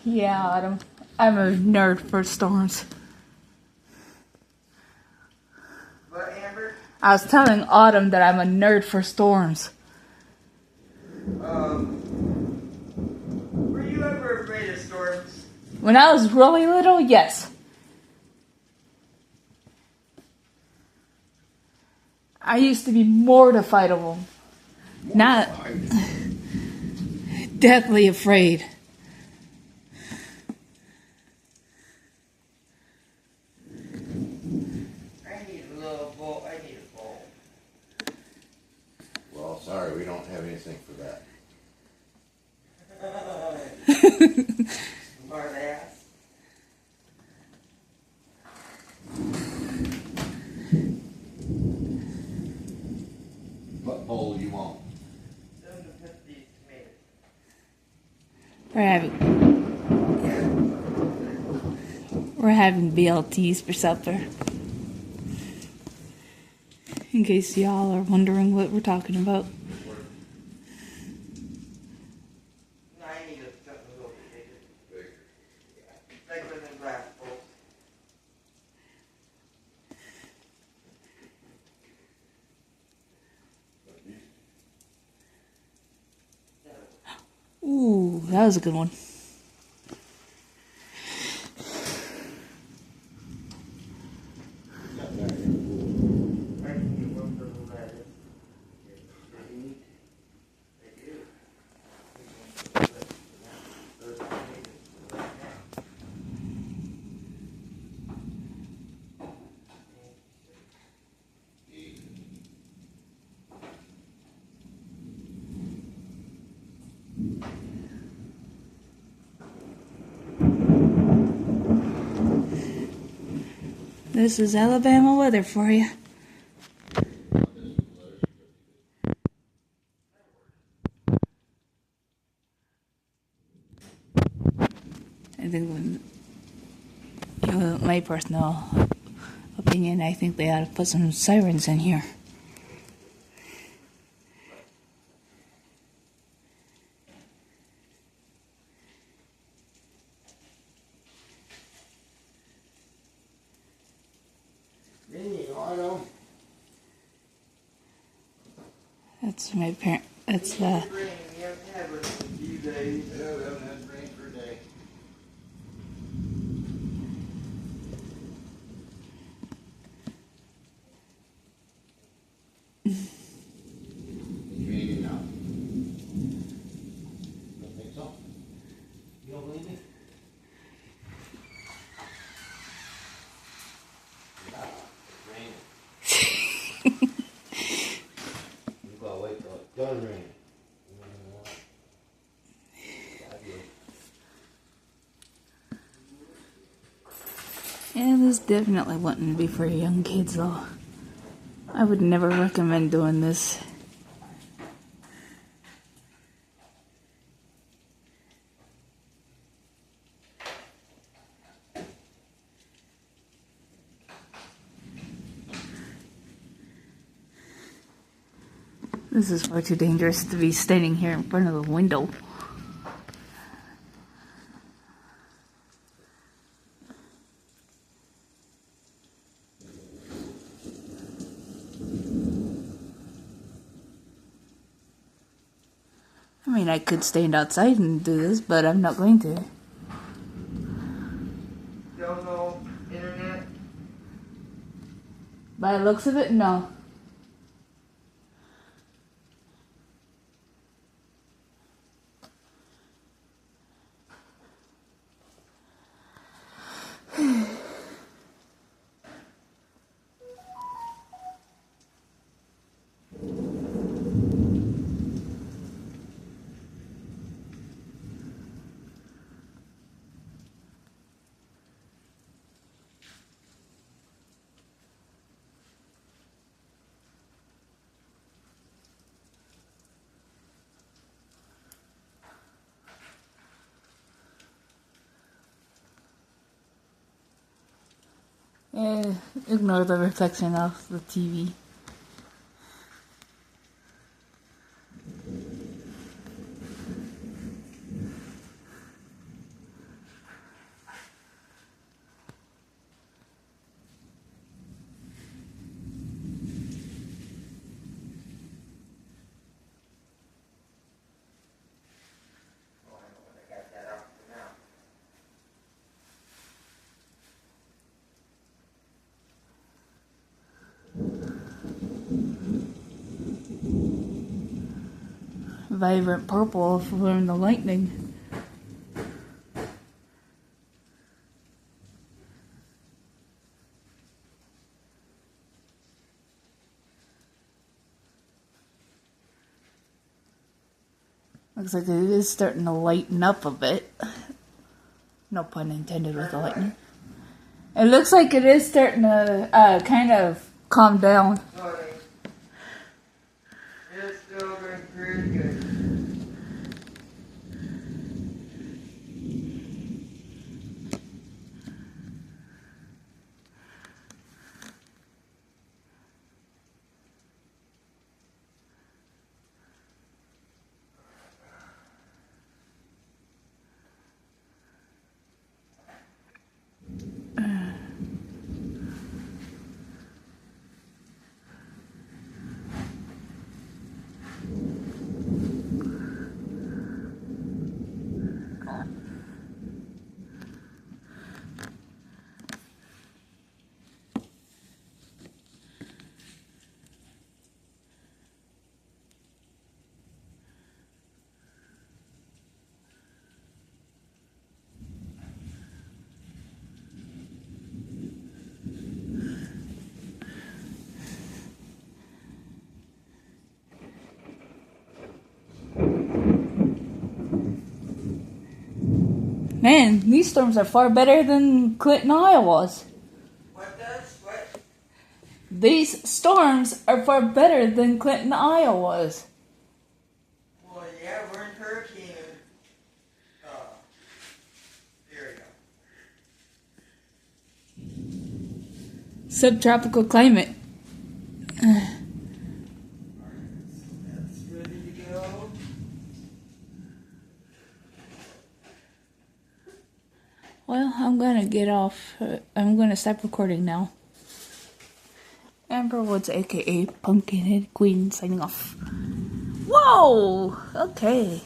Yeah, Autumn. I'm a nerd for storms. What, Amber? I was telling Autumn that I'm a nerd for storms. Were you ever afraid of storms? When I was really little, yes. I used to be mortified of them. Not deathly afraid. I need a little bowl. I need a bowl. Well, sorry, we don't have anything for that. Smart ass. What bowl you want? Don't put these tomatoes. We're having BLTs for supper. In case y'all are wondering what we're talking about. No, I need something a little bit bigger. Bigger than glass bowls. Ooh, that was a good one. I need one for the lettuce. This is Alabama weather for you. I think my personal opinion, I think they ought to put some sirens in here. That's my parent. That's Rain. We haven't had one in a few days. Yeah, we haven't had rain for a day. You mean it now? Don't think so? You don't believe me? Yeah, it's raining. You gotta wait till it's done raining. Yeah, this definitely wouldn't be for young kids though. I would never recommend doing this. This is far too dangerous to be standing here in front of the window. I mean, I could stand outside and do this, but I'm not going to. Don't know internet. By the looks of it, no. Ignore the reflection of the TV. vibrant purple from the lightning. Looks like it is starting to lighten up a bit. No pun intended with the lightning. It looks like it is starting to kind of calm down. Sorry. It's still going pretty good. Man, these storms are far better than Clinton, Iowa's. What does? What? These storms are far better than Clinton, Iowa's. Well, yeah, we're in hurricane area. Subtropical climate. That's ready to go. Well, I'm gonna get off. I'm gonna stop recording now. Amber Woods, aka Pumpkinhead Queen, signing off. Whoa! Okay.